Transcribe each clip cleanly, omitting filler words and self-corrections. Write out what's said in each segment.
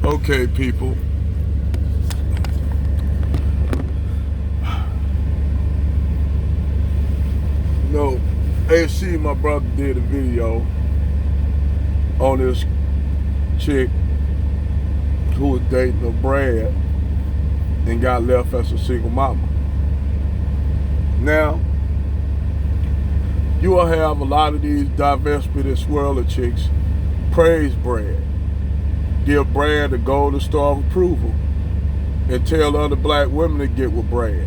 Okay, people. No, AC, my brother, did a video on this chick who was dating a Brad and got left as a single mama. Now, you will have a lot of these divestment and swirler chicks praise Brad, give Brad the golden star of approval, and tell other black women to get with Brad.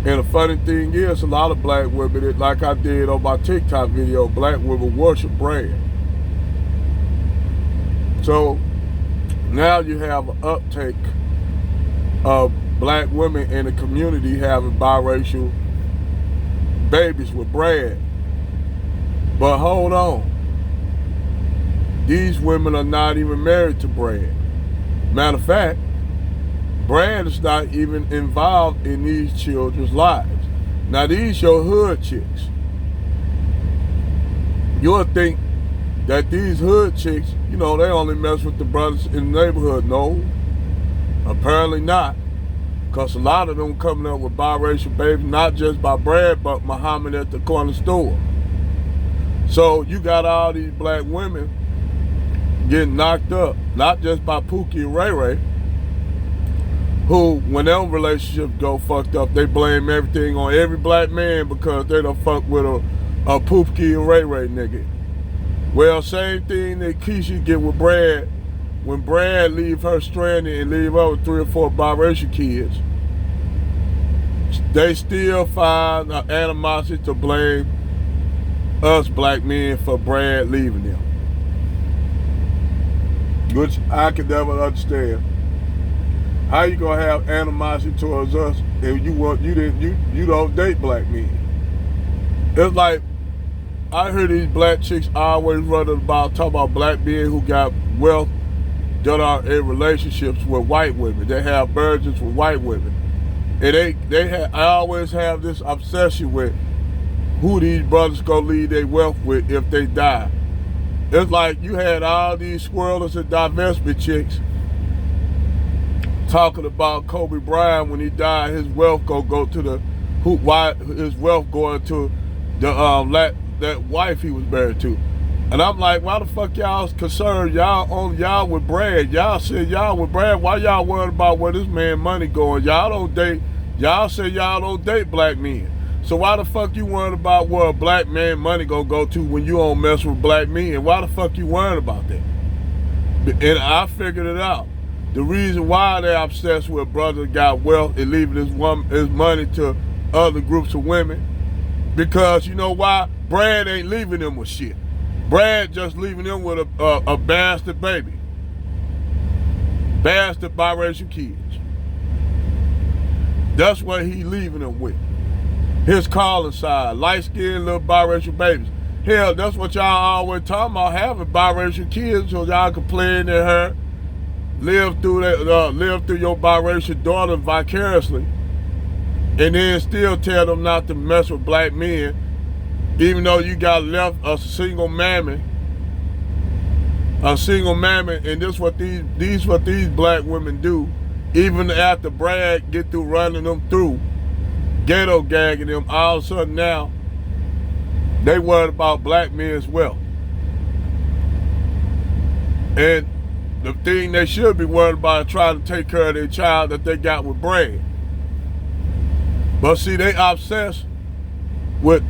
And the funny thing is, a lot of black women, like I did on my TikTok video, black women worship Brad. So now you have an uptake of black women in the community having biracial babies with Brad. But hold on. These women are not even married to Brad. Matter of fact, Brad is not even involved in these children's lives. Now these your hood chicks. You'll think that these hood chicks, they only mess with the brothers in the neighborhood. No, apparently not. Because a lot of them coming up with biracial babies, not just by Brad, but Muhammad at the corner store. So you got all these black women getting knocked up, not just by Pookie and Ray Ray, who, when their relationships go fucked up, they blame everything on every black man because they done fuck with a Pookie and Ray Ray nigga. Well, same thing that Keisha get with Brad. When Brad leave her stranded and leave her with 3 or 4 biracial kids, they still find animosity to blame us black men for Brad leaving them, which I could never understand. How you gonna have animosity towards us if you don't date black men? It's like I hear these black chicks always running about talking about black men who got wealth that are in relationships with white women. They have virgins with white women, and I always have this obsession with who these brothers gonna leave their wealth with if they die. It's like you had all these squirrels and divestment chicks talking about Kobe Bryant when he died, his wealth go to his wealth going to the that wife he was married to. And I'm like, why the fuck y'all concerned? Y'all with Brad. Y'all said y'all with Brad. Why y'all worried about where this man money going? Y'all say y'all don't date black men. So why the fuck you worried about where a black man money gonna go to when you don't mess with black men? Why the fuck you worried about that? And I figured it out. The reason why they're obsessed with brother got wealth and leaving his money to other groups of women, because you know why? Brad ain't leaving them with shit. Brad just leaving them with a bastard baby. Bastard biracial kids. That's what he leaving them with. His calling side, light-skinned little biracial babies. Hell, that's what y'all always talking about, having biracial kids so y'all can play in their hair, live through your biracial daughter vicariously, and then still tell them not to mess with black men, even though you got left a single mammy, and this what these black women do, even after Brad get through running them through, ghetto gagging them, all of a sudden now they worried about black men's wealth. And the thing they should be worried about is trying to take care of their child that they got with Brad. But see, they obsessed with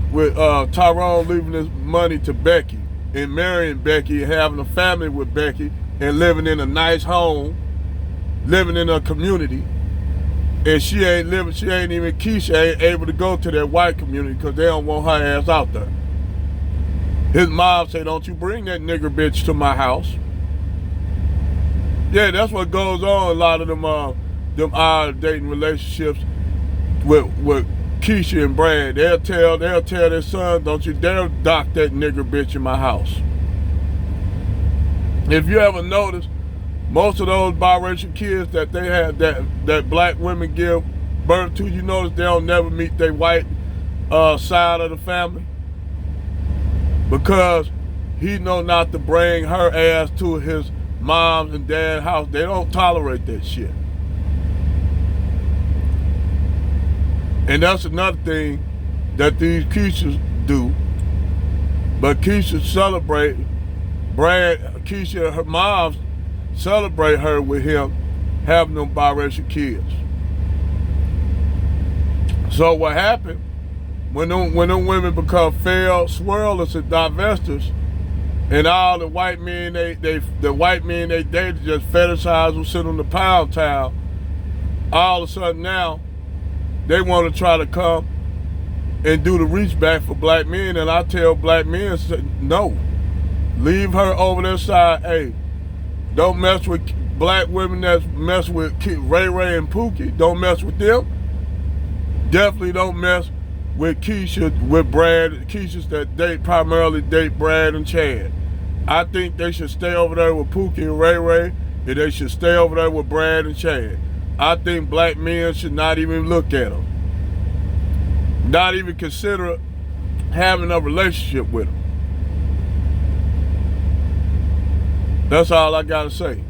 Tyrone leaving his money to Becky and marrying Becky and having a family with Becky and living in a nice home, living in a community. And she ain't even Keisha ain't able to go to that white community because they don't want her ass out there. His mom say, don't you bring that nigger bitch to my house. Yeah, that's what goes on. A lot of them dating relationships with Keisha and Brad. They'll tell their son, don't you dare dock that nigger bitch in my house. If you ever notice, most of those biracial kids that they had that black women give birth to, you notice they don't never meet their white side of the family, because he know not to bring her ass to his moms and dad's house. They don't tolerate that shit. And that's another thing that these Keishas do. But Keisha celebrate, Keisha, her moms celebrate her with him having them biracial kids. So what happened, when them women become failed swirlers and divestors, and all the white men they dated just fetishize them, sit on the pound town, all of a sudden now, they want to try to come and do the reach back for black men, and I tell black men, no, leave her over their side. Hey, don't mess with black women that mess with Ray Ray and Pookie. Don't mess with them. Definitely don't mess with Keisha, with Brad, Keishas that primarily date Brad and Chad. I think they should stay over there with Pookie and Ray Ray, and they should stay over there with Brad and Chad. I think black men should not even look at them. Not even consider having a relationship with them. That's all I gotta say.